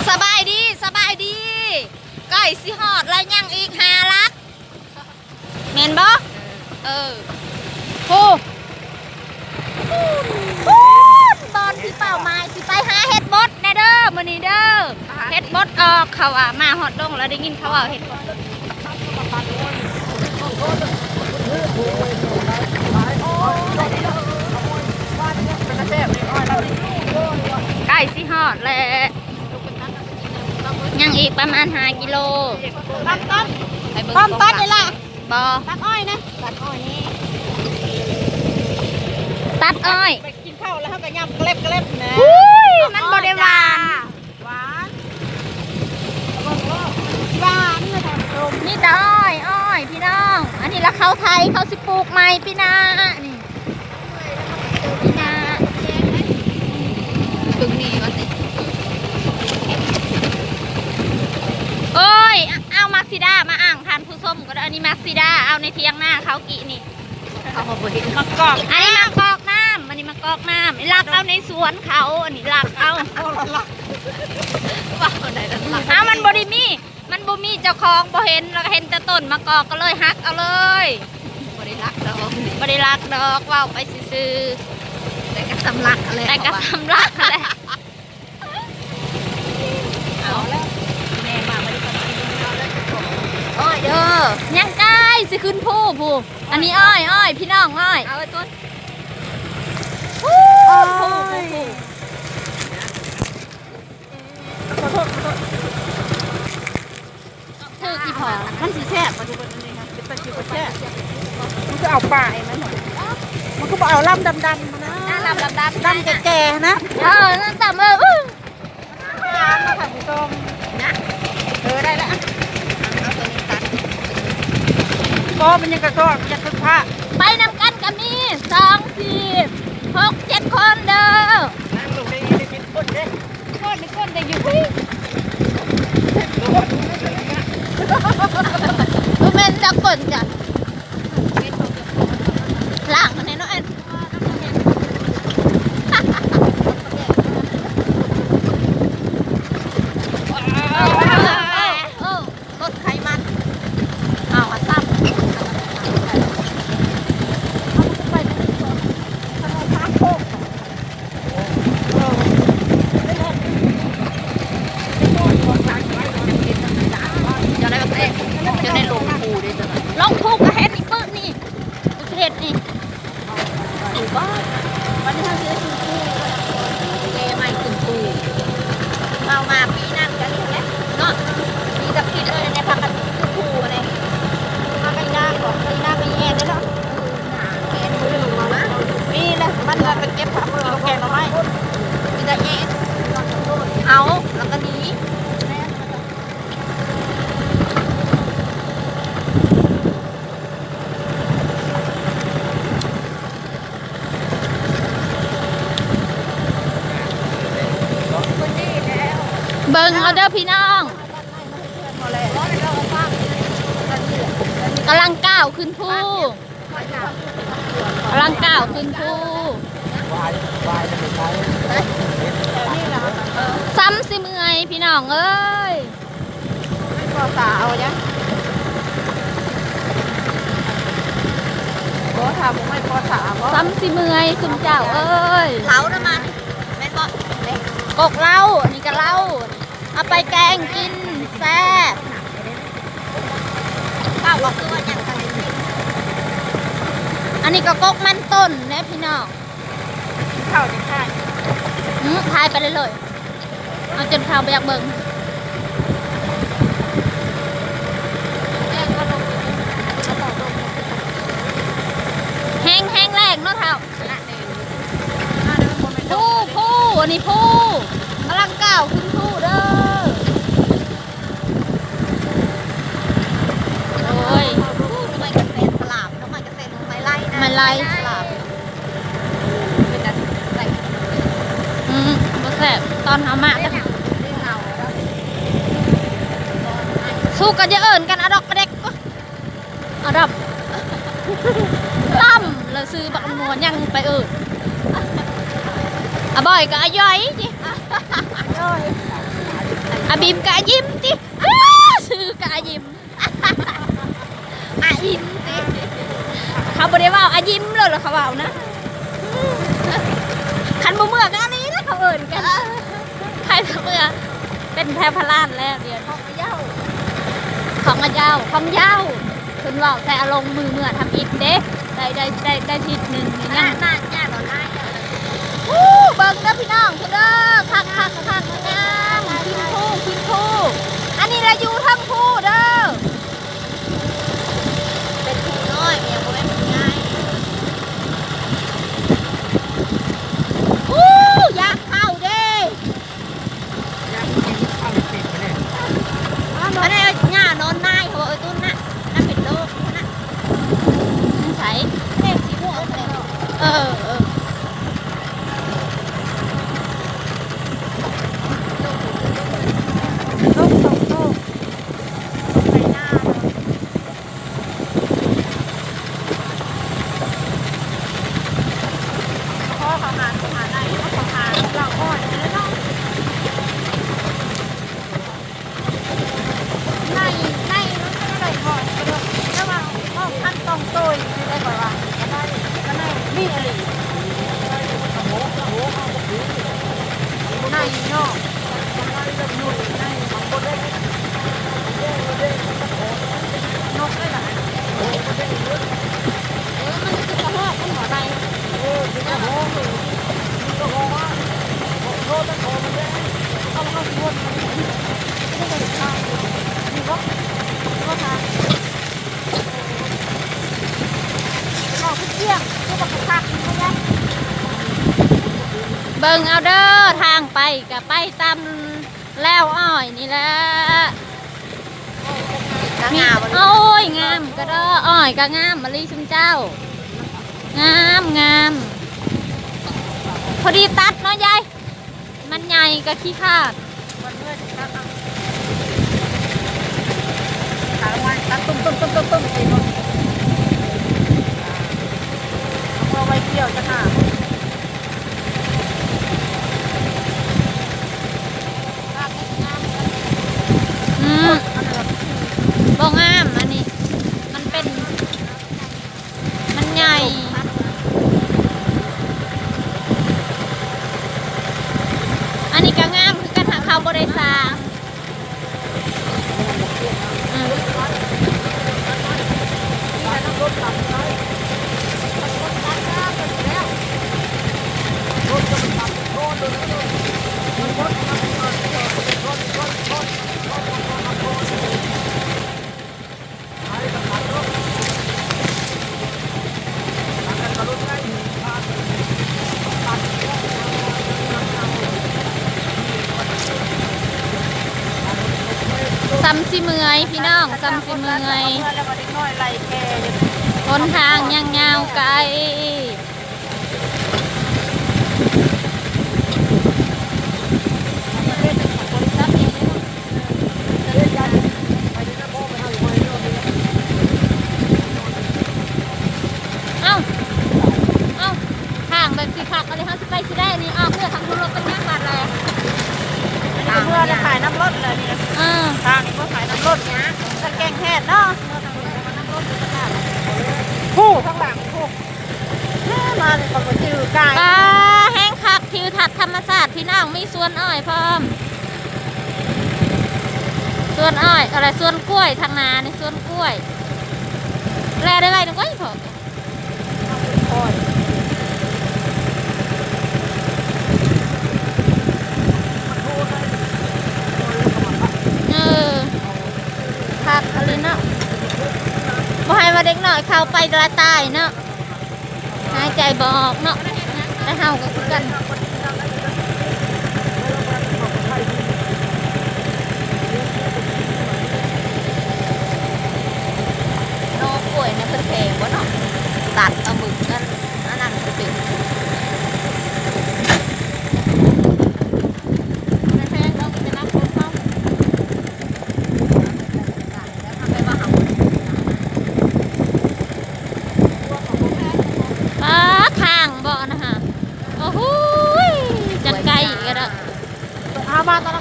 สบายดีสบายดีก้อยสิฮอดแล้วยังอีก5 ลักเมนบ่โอ้ตอนที่เป่าไม้สิไปหาเฮ็ดบดแน่เด้อมื้อนี้เด้อเฮ็ดบดออกเขาว่ามาฮอดดงแล้วได้ยินเขาว่าเฮ็ดบดใกล้สิฮอดแล้วยังอีกประมาณ5 กิโลต้นนี่ล่ะบ่ตัดอ้อยนะตัดอ้อยนี่ตัดอ้อยไปกินข้าวแล้วเขาก็ย่ำเกล็บนะมันบ่ได้หวานหวานหวานเลยค่ะลมนี่แต่อ้อยพี่น้องอันนี้ละเขาไทยเขาสิปลูกใหม่พี่นานี่พี่นาถึงนี่ว่าสิโอ้ยเอามักซิด้ามาอ่างทานผู้ส้มก็ได้อันนี้มักซิด้าเอาในเทียงหน้าเขากี่นี่เอามาบดมากอกอันนี้มากอกน้ำอันนี้มากอกน้ำลักเอาในสวนเขาอันนี้ลักเอาเอามันบริมีมันบ่มีเจ้าของบ่เห็นแล้วเห็นแต่ต้นมากอกก็เลยฮักเอาเลยบริลักดอกบ่ได้รักดอกว้าวไปซื่อแต่ก็สำลักอะไรแต่ก็สำลักอะไรเอาแล้วแม่มาไม่ได้ทำกินข้าวแล้วจะขออ้อยเด้อยังใกล้สิขึ้นผู้อันนี้อ้อยพี่น้องอ้อยเอาไว้ต้นผู้ขอโทษถือกี่พอมันสีแซ่บมาดูบนนี้นะเป็นสีแซ่บมันก็เอาป่าเองนะมันก็เอาลำดำนะดำแก่ๆนะนั่นต่ำร้านมาค่ะผู้ชมนะได้แล้วเอาตัวนี้ตัดก็มันยังกระชอกยังคึกผ้าไปนำกันกับนี่2 4 6 7 คนเด้อนั่งลงได้กินคนเด้คนได้อยู่พี่เมนจะกดจ้ะหลังอันนี้เนาะลดไขมันเอาซ้ำจะได้ลงปูได้จังลองพูกกับเฮ็ดนี่ปึ๊กนี่เฮ็ดนี่อีบ้าวันนี้ท่านจะได้กินปูเกไม่กินปูเอามาปีนั่งกันเลยเนาะมีตะกิดเลยในพักกันปูเลยพักกันย่างบอกกันย่างไปแย่ได้แล้วแกนมือลงมานะมีเลยมันเลยไปเก็บผักเราแกงเราไม่มีแต่แย่เอาแล้วก็นี้เบิ่งเอาเด้อพี่น้องกำลังก้าวขึ้นผู้กำลังก้าวขึ้นผู้ซ้ำสิเมื่อยพี่น้องเอ้ยไม่พอสาวเนี่ยโอ้ถามไม่พอสาวซ้ำสิเมื่อยสุมเจ้าเอ้ยเล้านะมันแม่ก็กกเหล้านี่ก็เหล้าเอาไปแกงกินแซ่บข้าวบอกคือว่าอย่างไรอันนี้ก็กกมันต้นนะพี่น้องข้าวจะค่ายทายไปเลยเอาจนข้าวไปอยากเบิ่งแห้งแรงเนาะเท่าผู้อันนี้ผู้กำลังก้าวขึ้นผู้เด้อโอ้ยทำไมกระเซ็นสลับทำไมกระเซ็นไม้ไล่นะไม้ไล่สลับเป็นการใส่บ่แซ่บตอนหามาสู้กันจะเอิญกันอะดอกกระเด็กก็อะดับตั้มแล้วซื้อบักนวลยังไปเอิญอะบ่อยก็อะย่อยจิ อาบิมกะยิ้มติซื้อกะยิ้ม อาอินสิ เขาบ่ได้ว่าอายิ้มเลยเหรอเขาว่านะคันบ่เมื่อกันนี้แล้วเขาเอิ้นกันใครเมื่อเป็นแพรพลานแล้วเดี๋ยว ของเย้า ของอาเจ้าของเย้าคุณว่าแต่อารมณ์มือเมื่อทำอีกเด้ได้ทิศหนึ่งนี่ หน้า นะ หน้าหน้าหน่อยหน้า เบิ่งเด้อพี่น้องเด้อคักงามคิมคู่อันนี้เราอยู่ทั้งคู่เด้อ เป็นผู้น้อยยังบ่แม่นผู้ใหญ่ อยากเข้าเด้ อันนี้หน้านอนนายเขาบอกตุ้นน่ะนั่นเป็นโรคนะ ใส่ เด็กสีม่วงเลย เออ โรคสองโรคใบหน้าพ่อเขาหาได้เขาหาเราอ่อนแล้วเนาะในมันก็ได้ก่อนแล้วว่าพ่อขั้นตองโตยได้ก่อนว่าก็ได้มีอะไรในเนาะนกได้หรอมันคือกระหอกมันหัวใจเบิ่งเอาเด้อทางไปกับไปตามแล้วอ้อยนี่แหละโอ้ยงามก็เด้ออ้อยก็งามมะลิชุมเจ้างามพอดีตัดเนาะยายมันใหญ่ก็ขี้ขาด ตัดตุ้มไปหมดเอาไว้เกี่ยวจะค่ะ บ่งามอันนี้มันเป็นมันใหญ่อันนี้ก็งามคือกันหาเขาบ่ได้สร้างซ้ำสิเมื่อยพี่น้องซ้ำสิเมื่อยหนทางยังยาวไกลเอ้าทางแบบสีขักอะไรเขาสิไปสิได้นี่เพื่อทางรถเป็นยากบาดเลย เมื่อจะขายน้ำรถเลยนี่ทางนี้ก็ขายน้ำรถนะตะแกงแห้เนาะผู้ข้างหลังผู้มาเลยเขาก็จืดกาย ปลาแห้งคักทิวทัศน์ธรรมศาสตร์พี่น้องมีสวนอ้อยพร้อมสวนอ้อยอะไรสวนกล้วยทางนาในสวนกล้วยแลได้ไหมนึกว่าพอคักอะไรเนาะบ่ให้มาเด็กหน่อยเข้าไปละตายเนาะหายใจบอกเนาะแต่เฮาก็คือกันโน่ป่วยเนี่ยเป็นแผลวะเนาะตัดเอาบึกนั่นนั่นก็เป็นแพงเราก็จะนับคนเข้าทางบ่อนะฮะโอ้โห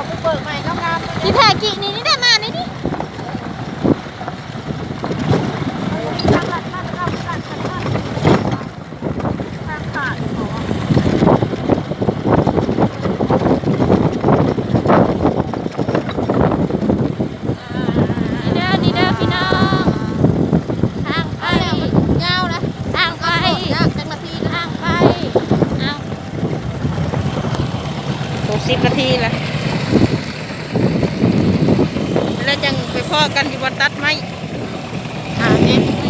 เขาไปเบิกใหม่งามๆเลย ที่แท้กี่นี่ได้มานี่ ทางขาดหมอ นี่เด้อพี่น้องทางไป ยาวนะ ทางไป ยากจังนาทีนะ ทางไปเอา 60 นาทีแล้วแล้วจังไปพ่อกันที่วันตัดไม้ เม็ด